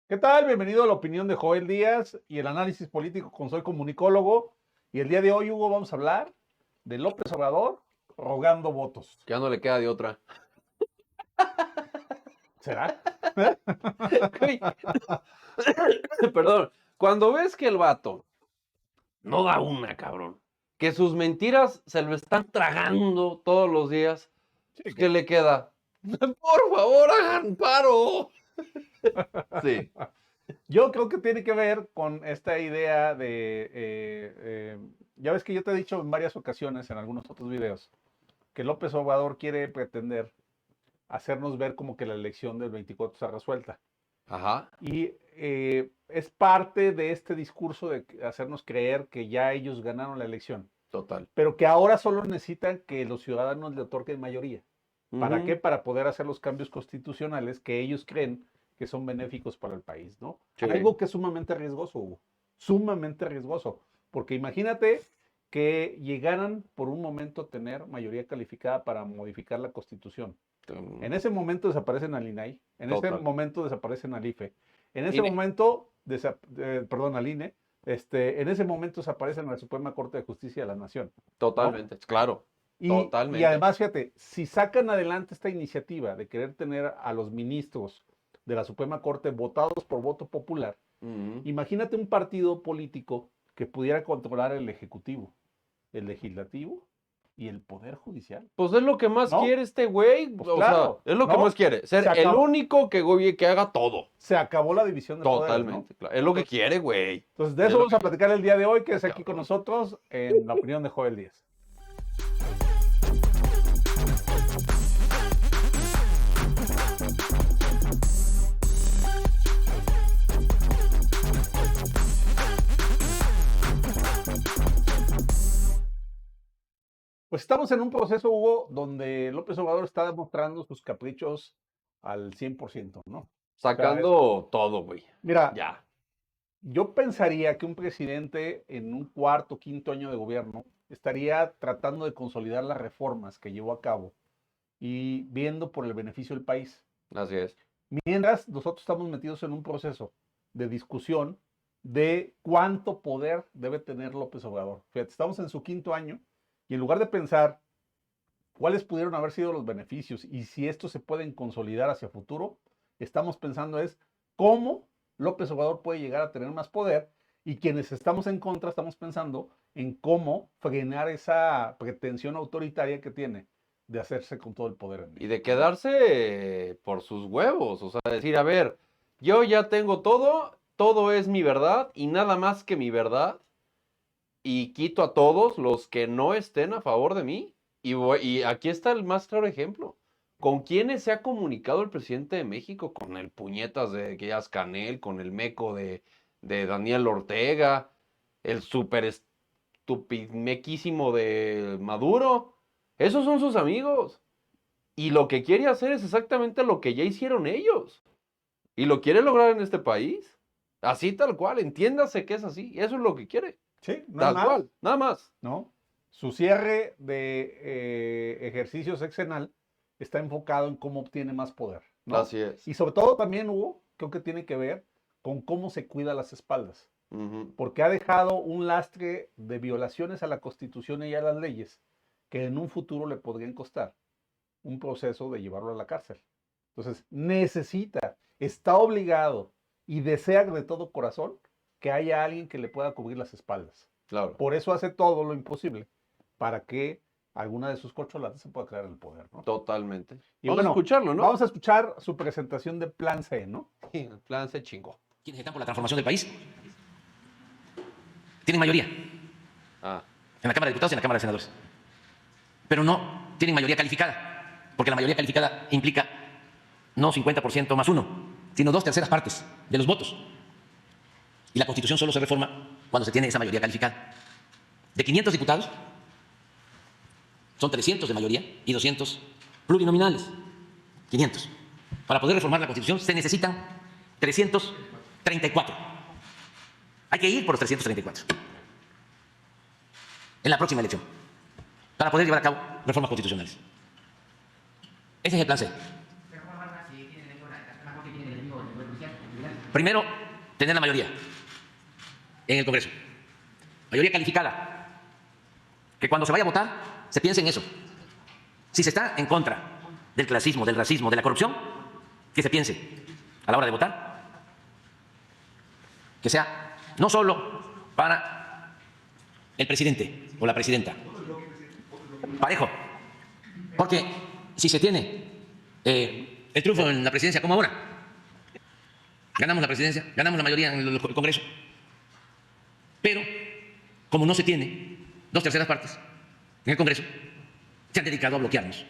¿Qué tal? Bienvenido a la opinión de Joel Díaz y el análisis político con Soy Comunicólogo. Y el día de hoy, Hugo, vamos a hablar de López Obrador rogando votos. Ya no le queda de otra. ¿Será? Güey, perdón. Cuando ves que el vato no da una, cabrón, que sus mentiras se lo están tragando todos los días, Sí, pues ¿qué le queda? Por favor, hagan paro. Sí. Yo creo que tiene que ver con esta idea de, ya ves que yo te he dicho en varias ocasiones, en algunos otros videos, que López Obrador quiere pretender hacernos ver como que la elección del 24 está resuelta. Ajá. Y es parte de este discurso de hacernos creer que ya ellos ganaron la elección, Total. pero que ahora solo necesitan que los ciudadanos le otorguen mayoría. ¿Para qué? Ujú. Para poder hacer los cambios constitucionales que ellos creen que son benéficos para el país, ¿no? Sí. Algo que es sumamente riesgoso, Hugo. Sumamente riesgoso. Porque imagínate que llegaran por un momento a tener mayoría calificada para modificar la constitución. En ese momento desaparecen al INAI, en ese Total. momento desaparecen al IFE, en ese INE. momento, perdón, al INE, en ese momento desaparecen a la Suprema Corte de Justicia de la Nación, ¿no? Totalmente. Claro. Y Totalmente. además, fíjate, si sacan adelante esta iniciativa de querer tener a los ministros de la Suprema Corte votados por voto popular, Ujú. imagínate un partido político que pudiera controlar el Ejecutivo, el Legislativo y el Poder Judicial, Pues es lo que más ¿no? quiere este güey. Pues O sea, claro, es lo que ¿no? más quiere. Se Ser el acabó, único que haga todo. se acabó la división de poderes, ¿no? Totalmente, claro. Es lo que quiere, güey. Entonces, de Es eso lo vamos que a platicar el día de hoy, que es aquí con cabrón. nosotros en la opinión de Joel Díaz. Pues estamos en un proceso, Hugo, donde López Obrador está demostrando sus caprichos al 100%, ¿no? O sea, Sacando todo, güey. mira, Ya. yo pensaría que un presidente en un cuarto, quinto año de gobierno estaría tratando de consolidar las reformas que llevó a cabo y viendo por el beneficio del país. Así es. Mientras nosotros estamos metidos en un proceso de discusión de cuánto poder debe tener López Obrador. Fíjate, estamos en su quinto año y en lugar de pensar cuáles pudieron haber sido los beneficios y si estos se pueden consolidar hacia futuro, estamos pensando es cómo López Obrador puede llegar a tener más poder y quienes estamos en contra estamos pensando en cómo frenar esa pretensión autoritaria que tiene de hacerse con todo el poder en Y de México, ¿no? quedarse por sus huevos. O sea, decir, a ver, yo ya tengo todo, todo es mi verdad y nada más que mi verdad. Y quito a todos los que no estén a favor de mí. Y aquí está el más claro ejemplo. ¿Con quiénes se ha comunicado el presidente de México? Con el puñetas de Díaz Canel, con el meco de Daniel Ortega, el súper estupimequísimo de Maduro. Esos son sus amigos. Y lo que quiere hacer es exactamente lo que ya hicieron ellos. Y lo quiere lograr en este país. Así tal cual, entiéndase que es así. Eso es lo que quiere. Sí, nada Tal más, cual, nada más. ¿no? Su cierre de ejercicio sexenal está enfocado en cómo obtiene más poder, ¿no? Así es. Y sobre todo también, Hugo, creo que tiene que ver con cómo se cuida las espaldas, Ujú. porque ha dejado un lastre de violaciones a la Constitución y a las leyes que en un futuro le podrían costar un proceso de llevarlo a la cárcel. Entonces, necesita, está obligado y desea de todo corazón que haya alguien que le pueda cubrir las espaldas. Claro. Por eso hace todo lo imposible para que alguna de sus corcholatas se pueda quedar en el poder, ¿no? Totalmente. Y Vamos a bueno, escucharlo, ¿no? vamos a escuchar su presentación de Plan C, ¿no? El plan se chingó. Quienes están por la transformación del país tienen mayoría Ah, en la Cámara de Diputados y en la Cámara de Senadores, pero no tienen mayoría calificada, porque la mayoría calificada implica no 50% más uno, sino 2/3 de los votos. Y la Constitución solo se reforma cuando se tiene esa mayoría calificada. De 500 diputados, son 300 de mayoría y 200 plurinominales. 500. Para poder reformar la Constitución se necesitan 334. Hay que ir por los 334 en la próxima elección para poder llevar a cabo reformas constitucionales. Ese es el plan C. Primero, tener la mayoría en el Congreso. Mayoría calificada. Que cuando se vaya a votar, se piense en eso. Si se está en contra del clasismo, del racismo, de la corrupción, que se piense a la hora de votar, que sea no solo para el presidente o la presidenta, parejo, porque si se tiene el triunfo en la presidencia como ahora, ganamos la presidencia, ganamos la mayoría en el Congreso, pero como no se tiene 2/3 partes en el Congreso, se han dedicado a bloquearnos.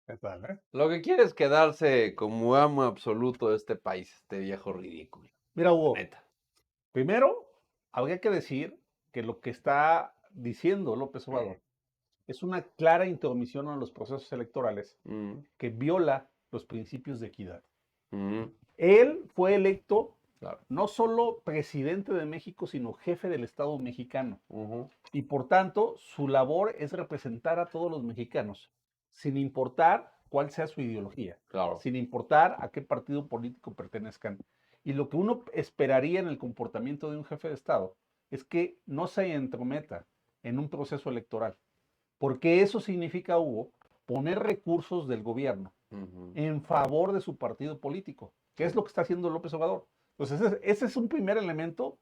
¿Qué tal, eh? Lo que quiere es quedarse como amo absoluto de este país, este viejo ridículo. Mira, Hugo, Neta. primero habría que decir que lo que está diciendo López Obrador es una clara intromisión en los procesos electorales Mm, que viola los principios de equidad. mm, Él fue electo claro. no solo presidente de México, sino jefe del Estado mexicano. Ujú, Y por tanto, su labor es representar a todos los mexicanos, sin importar cuál sea su ideología, claro. sin importar a qué partido político pertenezcan. Y lo que uno esperaría en el comportamiento de un jefe de Estado es que no se entrometa en un proceso electoral, porque eso significa, Hugo, poner recursos del gobierno Ujú. en favor de su partido político, que es lo que está haciendo López Obrador. Entonces, ese es un primer elemento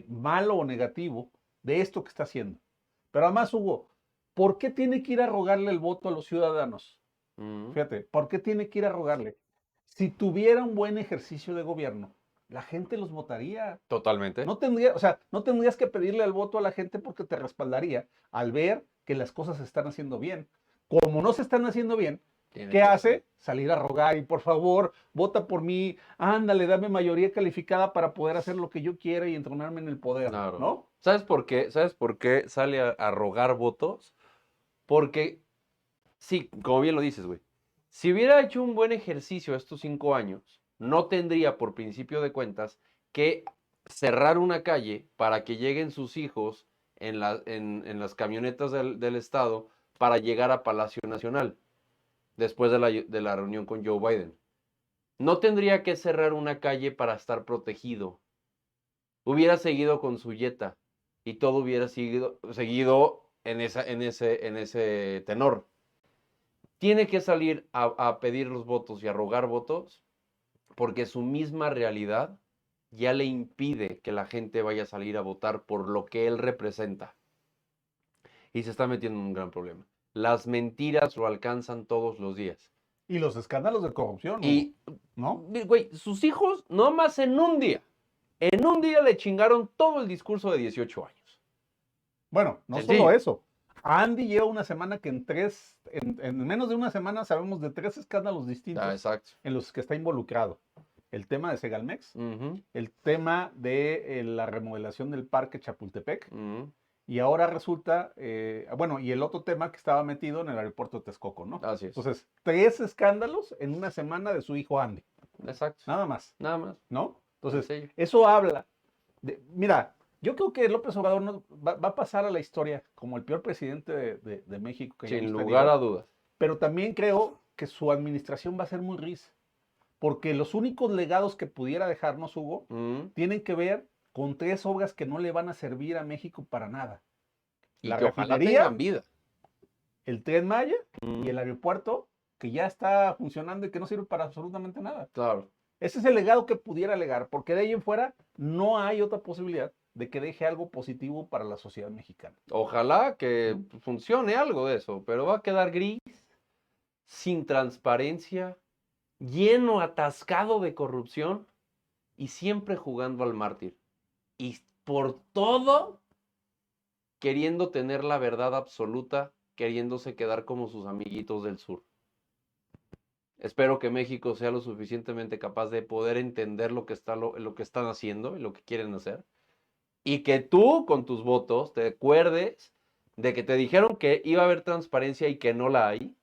malo o negativo de esto que está haciendo. Pero además, Hugo, ¿por qué tiene que ir a rogarle el voto a los ciudadanos? Mm, Fíjate, ¿por qué tiene que ir a rogarle? Si tuviera un buen ejercicio de gobierno, la gente los votaría. totalmente. No tendría, o sea, no tendrías que pedirle el voto a la gente porque te respaldaría al ver que las cosas se están haciendo bien. Como no se están haciendo bien, Tiene ¿qué que hace? ser. Salir a rogar y por favor, vota por mí, ándale, dame mayoría calificada para poder hacer lo que yo quiera y entronarme en el poder, Claro. ¿no? ¿Sabes por qué? ¿Sabes por qué sale a rogar votos? Porque, sí, como bien lo dices, güey. Si hubiera hecho un buen ejercicio estos 5 años, no tendría, por principio de cuentas, que cerrar una calle para que lleguen sus hijos en las camionetas del Estado para llegar a Palacio Nacional después de la reunión con Joe Biden. No tendría que cerrar una calle para estar protegido. Hubiera seguido con su Jetta y todo hubiera seguido en ese tenor. Tiene que salir a pedir los votos y a rogar votos porque su misma realidad ya le impide que la gente vaya a salir a votar por lo que él representa. Y se está metiendo en un gran problema. Las mentiras lo alcanzan todos los días. Y los escándalos de corrupción, Hugo, Y, ¿no? güey, sus hijos, nomás en un día le chingaron todo el discurso de 18 años. Bueno, no solo Sencillo. eso. Andy lleva una semana que en menos de una semana sabemos de 3 escándalos distintos Exacto. en los que está involucrado. El tema de Segalmex, Ujú, el tema de la remodelación del parque Chapultepec, ujú. y ahora resulta, bueno, y el otro tema que estaba metido en el aeropuerto de Texcoco, ¿no? Así es. Entonces, 3 escándalos en una semana de su hijo Andy, Exacto. nada más, Nada más. ¿no? Entonces, Sencillo. eso habla mira, yo creo que López Obrador va a pasar a la historia como el peor presidente de México que Sin hayamos lugar tenido, a dudas. pero también creo que su administración va a ser muy gris, porque los únicos legados que pudiera dejarnos, Hugo, Ujú. tienen que ver con 3 obras que no le van a servir a México para nada. Y La que ojalá refinería, tengan vida. el Tren Maya Ujú. y el aeropuerto, que ya está funcionando y que no sirve para absolutamente nada. Claro. Ese es el legado que pudiera legar, porque de ahí en fuera no hay otra posibilidad de que deje algo positivo para la sociedad mexicana. Ojalá que funcione algo de eso, pero va a quedar gris, sin transparencia, lleno, atascado de corrupción y siempre jugando al mártir. Y por todo, queriendo tener la verdad absoluta, queriéndose quedar como sus amiguitos del sur. Espero que México sea lo suficientemente capaz de poder entender lo que están haciendo y lo que quieren hacer. Y que tú, con tus votos, te acuerdes de que te dijeron que iba a haber transparencia y que no la hay.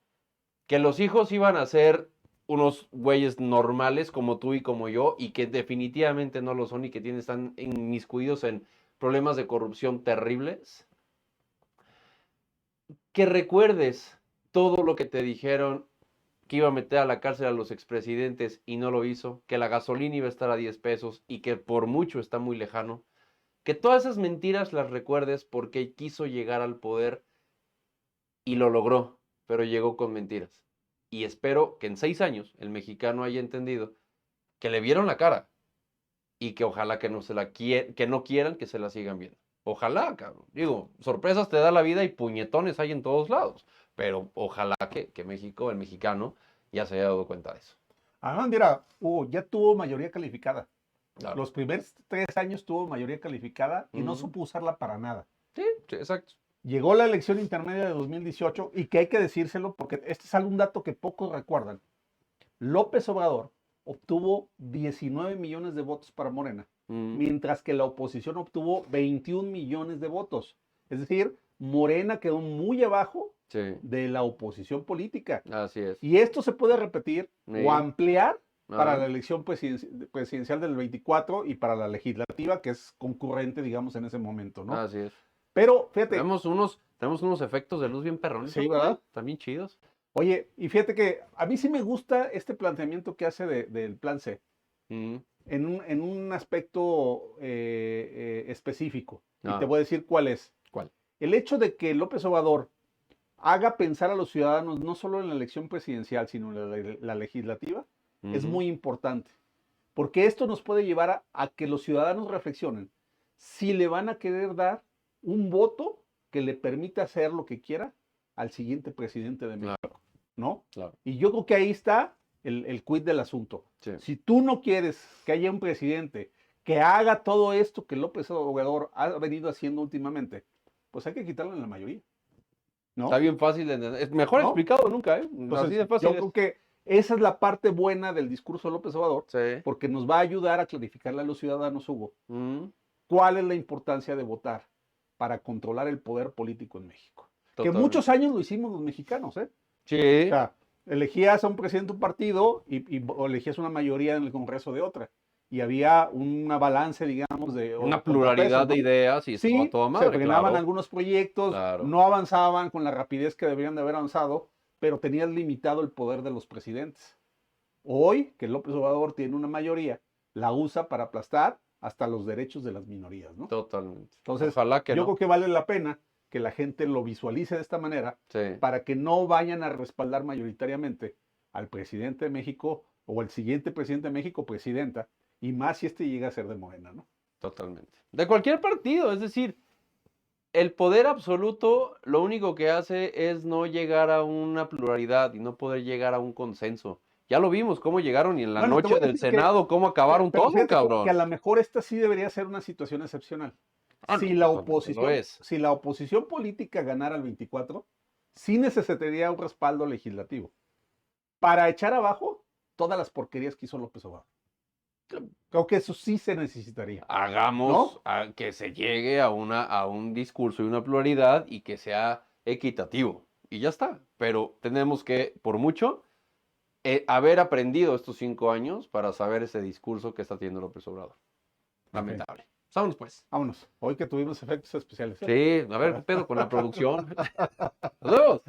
Que los hijos iban a ser unos güeyes normales como tú y como yo y que definitivamente no lo son y que están inmiscuidos en problemas de corrupción terribles. Que recuerdes todo lo que te dijeron que iba a meter a la cárcel a los expresidentes y no lo hizo, que la gasolina iba a estar a 10 pesos y que por mucho está muy lejano. Que todas esas mentiras las recuerdes porque quiso llegar al poder y lo logró, pero llegó con mentiras. Y espero que en 6 años el mexicano haya entendido que le vieron la cara y que ojalá que que no quieran que se la sigan viendo. Ojalá, cabrón. Digo, sorpresas te da la vida y puñetones hay en todos lados. Pero ojalá que México, el mexicano, ya se haya dado cuenta de eso. Además, mira, Hugo, ya tuvo mayoría calificada. Claro. Los primeros 3 años tuvo mayoría calificada y no supo usarla para nada. Sí, exacto. Llegó la elección intermedia de 2018 y que hay que decírselo porque este es algún dato que pocos recuerdan. López Obrador obtuvo 19 millones de votos para Morena, mientras que la oposición obtuvo 21 millones de votos. Es decir, Morena quedó muy abajo de la oposición política. Así es. Y esto se puede repetir o ampliar para la Ajá. elección presidencial del 24 y para la legislativa, que es concurrente, digamos, en ese momento, ¿no? Así es. Pero, fíjate, Tenemos unos efectos de luz bien perrones. Sí, ¿no, ¿verdad? güey? También chidos. oye, y fíjate que a mí sí me gusta este planteamiento que hace del plan C, Mm. en un aspecto específico. Y te Ah. voy a decir cuál es. ¿Cuál? El hecho de que López Obrador haga pensar a los ciudadanos no solo en la elección presidencial, sino en la legislativa, es Ujú. muy importante. Porque esto nos puede llevar a que los ciudadanos reflexionen si le van a querer dar un voto que le permita hacer lo que quiera al siguiente presidente de México, ¿no? Claro. Y yo creo que ahí está el quid del asunto. Sí. Si tú no quieres que haya un presidente que haga todo esto que López Obrador ha venido haciendo últimamente, pues hay que quitarle la mayoría, ¿no? Está bien fácil de entender. Es mejor ¿No? explicado nunca, ¿eh? Entonces, Así de fácil yo es. creo que esa es la parte buena del discurso de López Obrador, Sí. porque nos va a ayudar a clarificarle a los ciudadanos, Hugo, Mm. cuál es la importancia de votar para controlar el poder político en México. Que Totalmente. muchos años lo hicimos los mexicanos, ¿eh? Sí. O sea, elegías a un presidente de un partido o elegías una mayoría en el Congreso de otra. Y había una balance, digamos, de... Una pluralidad de ideas y estaba Sí, toda madre, se frenaban claro. algunos proyectos, Claro. no avanzaban con la rapidez que deberían de haber avanzado, pero tenías limitado el poder de los presidentes. Hoy, que López Obrador tiene una mayoría, la usa para aplastar hasta los derechos de las minorías, ¿no? Totalmente. Entonces, Ojalá que yo no. creo que vale la pena que la gente lo visualice de esta manera Sí. para que no vayan a respaldar mayoritariamente al presidente de México o al siguiente presidente de México, presidenta, y más si este llega a ser de Morena, ¿no? Totalmente. De cualquier partido, es decir, el poder absoluto lo único que hace es no llegar a una pluralidad y no poder llegar a un consenso. Ya lo vimos cómo llegaron y en la Bueno, te noche voy a del decir que- Senado cómo acabaron Pero todo, fíjate cabrón. que a lo mejor esta sí debería ser una situación excepcional. Ah, Si no, la totalmente oposición, lo es. si la oposición política ganara el 24, sí necesitaría un respaldo legislativo para echar abajo todas las porquerías que hizo López Obrador. Creo que eso sí se necesitaría. Hagamos que se llegue a un discurso y una pluralidad y que sea equitativo. Y ya está. Pero tenemos que, por mucho, haber aprendido estos 5 años para saber ese discurso que está teniendo López Obrador. Lamentable. Vámonos pues. Vámonos. Hoy que tuvimos efectos especiales. Sí, a ver, ¿qué pedo con la producción? Nos vemos.